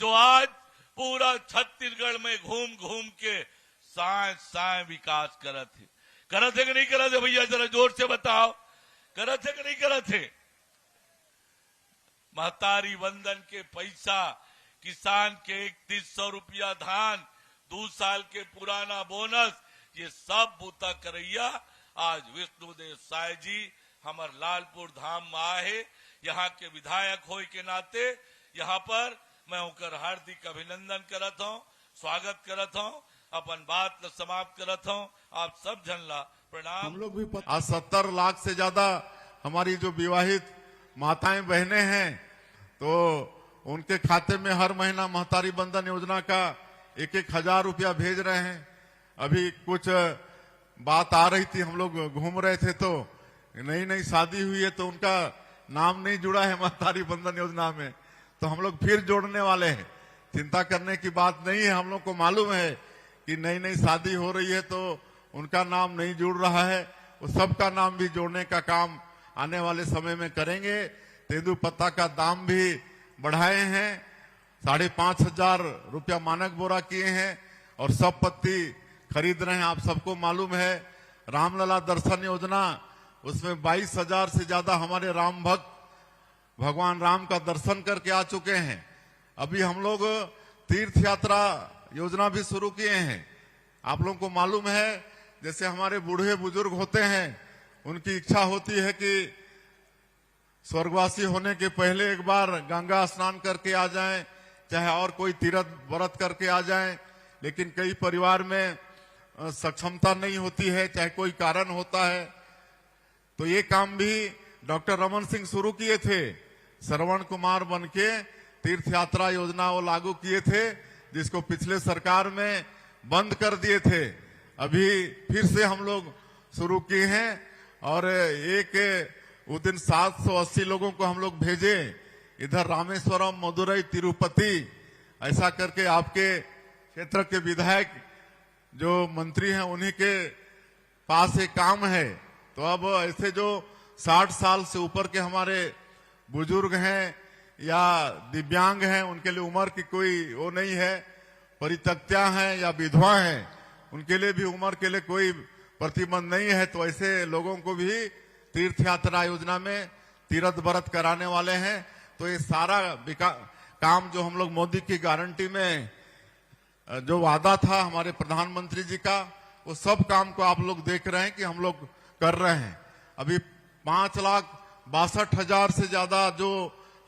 जो आज पूरा छत्तीसगढ़ में घूम घूम के साय विकास करत है कि नहीं करत है भैया? जरा जोर से बताओ, करत है कि नहीं करत है? महतारी वंदन के पैसा, किसान के 3100 रुपया धान, 2 साल के पुराना बोनस, ये सब बूता करैया आज विष्णुदेव साय जी हमार लालपुर धाम में आए। यहाँ के विधायक होए के नाते यहाँ पर मैं उनकर हार्दिक अभिनंदन करत हूँ, स्वागत करत हूँ, अपन बात ल समाप्त करत हूँ। आप सब जन ला प्रणाम। हम लोग भी आज 70 लाख से ज्यादा हमारी जो विवाहित माताएं बहनें हैं, तो उनके खाते में हर महीना महतारी बंधन योजना का 1,000 रुपया भेज रहे हैं। अभी कुछ बात आ रही थी, हम लोग घूम रहे थे तो नई शादी हुई है तो उनका नाम नहीं जुड़ा है महतारी बंधन योजना में, तो हम लोग फिर जोड़ने वाले हैं। चिंता करने की बात नहीं है, हम लोग को मालूम है कि नई शादी हो रही है तो उनका नाम नहीं जुड़ रहा है, वो सबका नाम भी जोड़ने का काम आने वाले समय में करेंगे। तेंदू पत्ता का दाम भी बढ़ाए हैं, 5,500 रुपया मानक बोरा किए हैं और सब पत्ती खरीद रहे हैं। आप सबको मालूम है रामलला दर्शन योजना, उसमें 22,000 से ज्यादा हमारे राम भक्त भगवान राम का दर्शन करके आ चुके हैं। अभी हम लोग तीर्थ यात्रा योजना भी शुरू किए हैं। आप लोगों को मालूम है, जैसे हमारे बूढ़े बुजुर्ग होते हैं, उनकी इच्छा होती है कि स्वर्गवासी होने के पहले एक बार गंगा स्नान करके आ जाएं, चाहे और कोई तीर्थ व्रत करके आ जाएं, लेकिन कई परिवार में सक्षमता नहीं होती है, चाहे कोई कारण होता है। तो ये काम भी डॉक्टर रमन सिंह शुरू किए थे, श्रवण कुमार बनके तीर्थ यात्रा योजना वो लागू किए थे, जिसको पिछले सरकार में बंद कर दिए थे। अभी फिर से हम लोग शुरू किए हैं और उस दिन 780 लोगों को हम लोग भेजे इधर रामेश्वरम, मदुरई, तिरुपति, ऐसा करके आपके क्षेत्र के विधायक जो मंत्री हैं उन्हीं के पास एक काम है। तो अब ऐसे जो 60 साल से ऊपर के हमारे बुजुर्ग हैं या दिव्यांग हैं, उनके लिए उम्र की कोई वो नहीं है, परित्यक्ता हैं या विधवा हैं, उनके लिए भी उम्र के लिए कोई प्रतिबंध नहीं है। तो ऐसे लोगों को भी तीर्थ यात्रा योजना में तीर्थ व्रत कराने वाले हैं। तो ये सारा काम जो हम लोग मोदी की गारंटी में जो वादा था हमारे प्रधानमंत्री जी का, वो सब काम को आप लोग देख रहे हैं कि हम लोग कर रहे हैं। अभी 5,62,000 से ज्यादा जो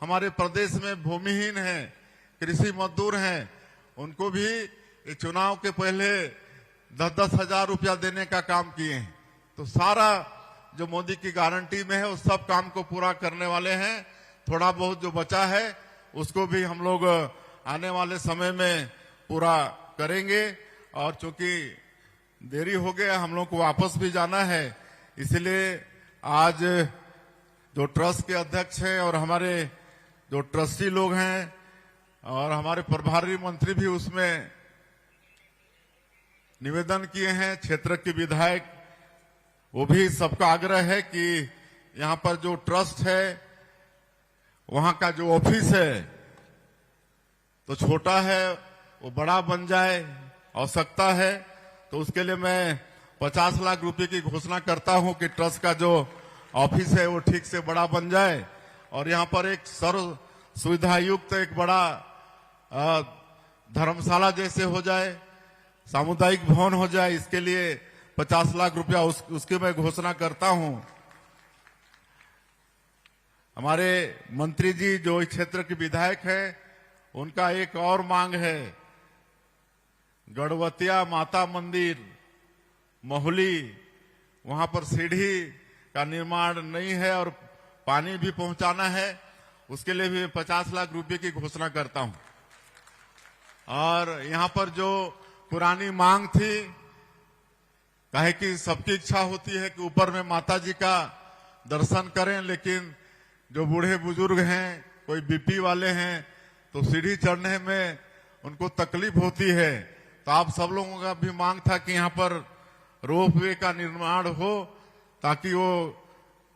हमारे प्रदेश में भूमिहीन हैं, कृषि मजदूर हैं, उनको भी चुनाव के पहले 10-10 हजार रुपया देने का काम किए हैं। तो सारा जो मोदी की गारंटी में है उस सब काम को पूरा करने वाले हैं। थोड़ा बहुत जो बचा है उसको भी हम लोग आने वाले समय में पूरा करेंगे। और चूंकि देरी हो गया, हम लोग को वापस भी जाना है, इसलिए आज जो ट्रस्ट के अध्यक्ष हैं और हमारे जो ट्रस्टी लोग हैं और हमारे प्रभारी मंत्री भी उसमें निवेदन किए हैं, क्षेत्र के विधायक, वो भी सबका आग्रह है कि यहाँ पर जो ट्रस्ट है वहां का जो ऑफिस है तो छोटा है, वो बड़ा बन जाए, आवश्यकता है। तो उसके लिए मैं 50 लाख रुपए की घोषणा करता हूं कि ट्रस्ट का जो ऑफिस है वो ठीक से बड़ा बन जाए और यहाँ पर एक सर्व सुविधा युक्त एक बड़ा धर्मशाला जैसे हो जाए, सामुदायिक भवन हो जाए। इसके लिए 50 लाख रुपया उसकी मैं घोषणा करता हूं। हमारे मंत्री जी जो इस क्षेत्र के विधायक हैं, उनका एक और मांग है, गढ़वतिया माता मंदिर मोहली, वहां पर सीढ़ी का निर्माण नहीं है और पानी भी पहुंचाना है, उसके लिए भी 50 लाख रुपए की घोषणा करता हूं। और यहां पर जो पुरानी मांग थी, काहे कि सबकी इच्छा होती है कि ऊपर में माता जी का दर्शन करें, लेकिन जो बूढ़े बुजुर्ग हैं, कोई बीपी वाले हैं, तो सीढ़ी चढ़ने में उनको तकलीफ होती है। तो आप सब लोगों का भी मांग था कि यहाँ पर रोपवे का निर्माण हो, ताकि वो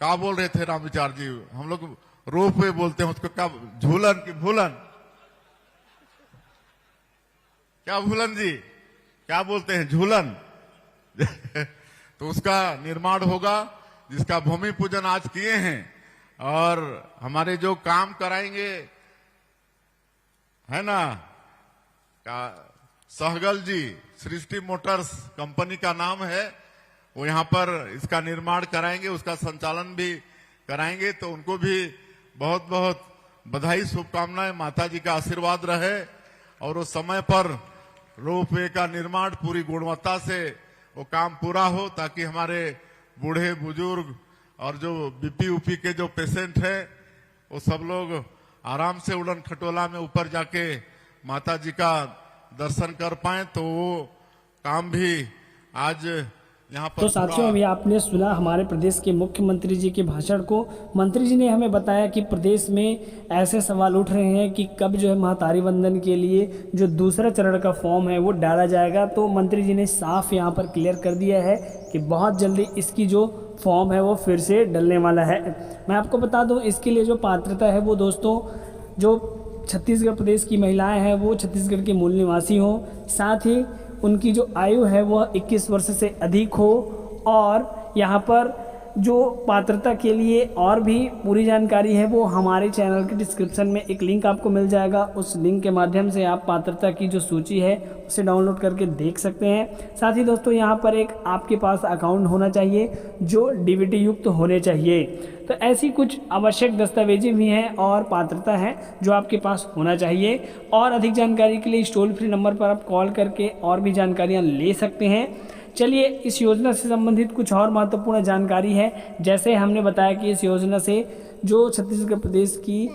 क्या बोल रहे थे राम विचार जी, हम लोग रोपवे बोलते हैं उसको, क्या झूलन की भूलन, क्या भूलन जी, क्या बोलते हैं, झूलन तो उसका निर्माण होगा, जिसका भूमि पूजन आज किए हैं। और हमारे जो काम कराएंगे है ना, सहगल जी, सृष्टि मोटर्स कंपनी का नाम है, वो यहाँ पर इसका निर्माण कराएंगे, उसका संचालन भी कराएंगे। तो उनको भी बहुत बहुत बधाई, शुभकामनाएं, माता जी का आशीर्वाद रहे और वो समय पर रोपवे का निर्माण पूरी गुणवत्ता से वो काम पूरा हो, ताकि हमारे बूढ़े बुजुर्ग और जो बीपी ऊपी के जो पेशेंट है वो सब लोग आराम से उड़न खटोला में ऊपर जाके माता जी का दर्शन कर पाए। तो वो काम भी आज यहाँ पर तो साथियों, अभी आपने सुना हमारे प्रदेश के मुख्यमंत्री जी के भाषण को। मंत्री जी ने हमें बताया कि प्रदेश में ऐसे सवाल उठ रहे हैं कि कब जो है महतारी वंदन के लिए जो दूसरा चरण का फॉर्म है वो डाला जाएगा। तो मंत्री जी ने साफ यहाँ पर क्लियर कर दिया है कि बहुत जल्दी इसकी जो फॉर्म है वो फिर से डलने वाला है। मैं आपको बता दूँ, इसके लिए जो पात्रता है वो दोस्तों, जो छत्तीसगढ़ प्रदेश की महिलाएँ हैं वो छत्तीसगढ़ के मूल निवासी हों, साथ ही उनकी जो आयु है वह 21 वर्ष से अधिक हो। और यहाँ पर जो पात्रता के लिए और भी पूरी जानकारी है वो हमारे चैनल के डिस्क्रिप्शन में एक लिंक आपको मिल जाएगा। उस लिंक के माध्यम से आप पात्रता की जो सूची है उसे डाउनलोड करके देख सकते हैं। साथ ही दोस्तों, यहाँ पर एक आपके पास अकाउंट होना चाहिए जो डीबीटी युक्त होने चाहिए। तो ऐसी कुछ आवश्यक दस्तावेजें भी हैं और पात्रता है जो आपके पास होना चाहिए। और अधिक जानकारी के लिए इस टोल फ्री नंबर पर आप कॉल करके और भी जानकारियाँ ले सकते हैं। चलिए, इस योजना से संबंधित कुछ और महत्वपूर्ण जानकारी है। जैसे हमने बताया कि इस योजना से जो छत्तीसगढ़ प्रदेश की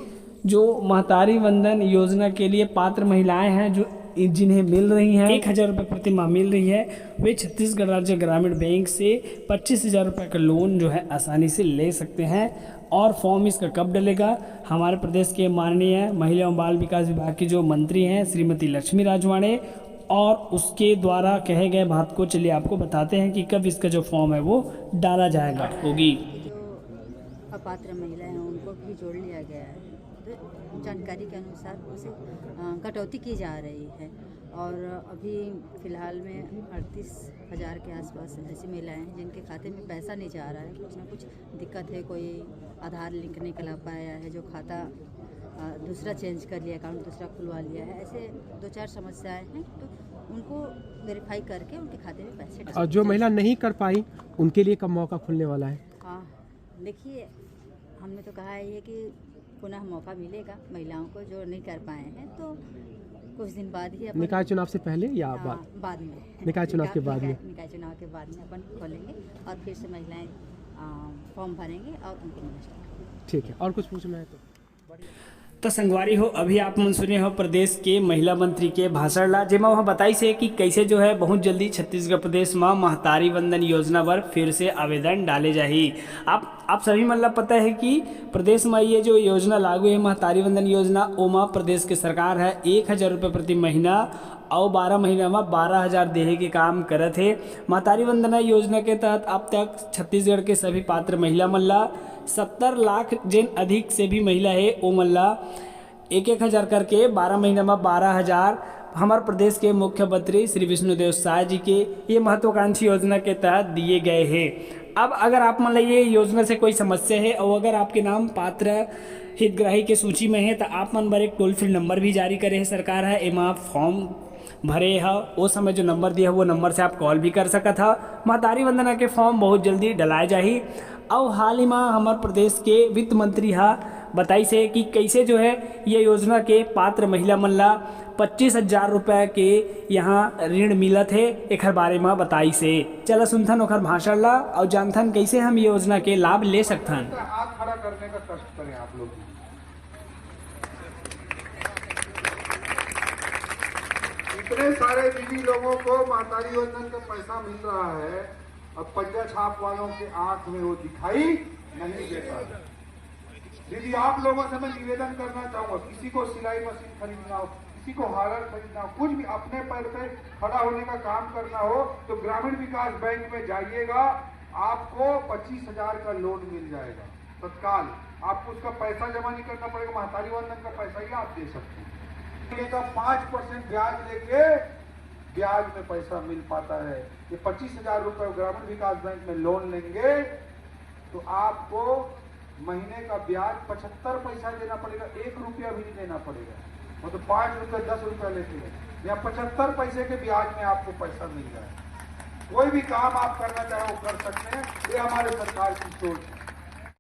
जो महतारी वंदन योजना के लिए पात्र महिलाएं हैं, जो जिन्हें मिल रही हैं 1,000 रुपये प्रति माह मिल रही है, वे छत्तीसगढ़ राज्य ग्रामीण बैंक से 25,000 रुपये का लोन जो है आसानी से ले सकते हैं। और फॉर्म इसका कब डलेगा, हमारे प्रदेश के माननीय महिला एवं बाल विकास विभाग की जो मंत्री हैं श्रीमती लक्ष्मी राजवाड़े, और उसके द्वारा कहे गए बात को चलिए आपको बताते हैं कि कब इसका जो फॉर्म है वो डाला जाएगा होगी। जो अपात्र महिलाएं हैं उनको भी जोड़ लिया गया है। तो जानकारी के अनुसार उसे कटौती की जा रही है और अभी फ़िलहाल में 38,000 के आसपास ऐसी महिलाएं हैं जिनके खाते में पैसा नहीं जा रहा है। कुछ ना कुछ दिक्कत है, कोई आधार लिंक नहीं करा पाया है, जो खाता दूसरा चेंज कर लिया, अकाउंट दूसरा खुलवा लिया है, ऐसे 2-4 समस्याएं हैं। तो उनको वेरीफाई करके उनके खाते में पैसे और जो महिला नहीं कर पाई उनके लिए कब मौका खुलने वाला है? हाँ, देखिए, हमने तो कहा है कि पुनः मौका मिलेगा महिलाओं को जो नहीं कर पाए हैं। तो कुछ दिन बाद ही निकाय चुनाव से पहले या बाद में, निकाय चुनाव के बाद में, निकाय चुनाव के बाद में अपन खोलेंगे और फिर से महिलाएं फॉर्म भरेंगे और उनको मिलेगा। ठीक है। और कुछ पूछना है तो संगवारी हो, अभी आप मन सुने हो प्रदेश के महिला मंत्री के भाषण ला, जेमा वह बताई से कि कैसे जो है बहुत जल्दी छत्तीसगढ़ प्रदेश में महतारी वंदन योजना पर फिर से आवेदन डाले जाही। आप सभी मतलब पता है कि प्रदेश में ये जो योजना लागू है महतारी वंदन योजना, ओमा प्रदेश की सरकार है 1,000 रुपये प्रति महीना और 12 महीना में 12,000 देहे के काम करत है। महतारी वंदना योजना के तहत अब तक छत्तीसगढ़ के सभी पात्र महिला मल्ला 70 लाख जिन अधिक से भी महिला है वो मल्ला 1,000 करके 12 महीना में 12,000 हमारे प्रदेश के मुख्यमंत्री श्री विष्णुदेव साय जी के ये महत्वाकांक्षी योजना के तहत दिए गए हैं। अब अगर आप मान लीजिए योजना से कोई समस्या है और अगर आपके नाम पात्र हितग्राही के सूची में है तो आप मन पर एक टोल फ्री नंबर भी जारी करे है सरकार है, एमा आप फॉर्म भरे है वो समय जो नंबर दिया है वो नंबर से आप कॉल भी कर सकत है। महतारी वंदना के फॉर्म बहुत जल्दी डलाए जाही। और हाल ही में हमारे प्रदेश के वित्त मंत्री हा बताई से कि कैसे जो है ये योजना के पात्र महिला मन ला 25,000 रुपये के यहाँ ऋण मिलत है, एक बारे में बताई से। चला सुनथन ओखर भाषण ला और जानथन कैसे हम ये योजना के लाभ ले सकथन। हाथ खड़ा करने का कष्ट करें आप लोग। इतने सारे दीदी लोगों को महतारी वंदन का पैसा मिल रहा है, अब पंजा छाप वालों के आंख में वो दिखाई नहीं देता। दीदी आप लोगों से मैं निवेदन करना चाहूंगा, किसी को सिलाई मशीन खरीदना हो, किसी को हार्डर खरीदना हो, कुछ भी अपने पैर पे खड़ा होने का काम करना हो तो ग्रामीण विकास बैंक में जाइएगा, आपको 25,000 का लोन मिल जाएगा तत्काल। आपको उसका पैसा जमा नहीं करना पड़ेगा, महतारी वंदन का पैसा ही आप दे सकते हैं। 5% ब्याज लेके ब्याज में पैसा मिल पाता है। ये 25,000 रुपए ग्रामीण विकास बैंक में लोन लेंगे तो आपको महीने का ब्याज 75 पैसा देना पड़ेगा, 1 रुपया भी नहीं देना पड़ेगा। वो तो 5 रुपए 10 रुपया लेते हैं, या 75 पैसे के ब्याज में आपको पैसा मिल रहा है। कोई भी काम आप करना चाहे वो कर सकते हैं, ये हमारे सरकार की सोच है।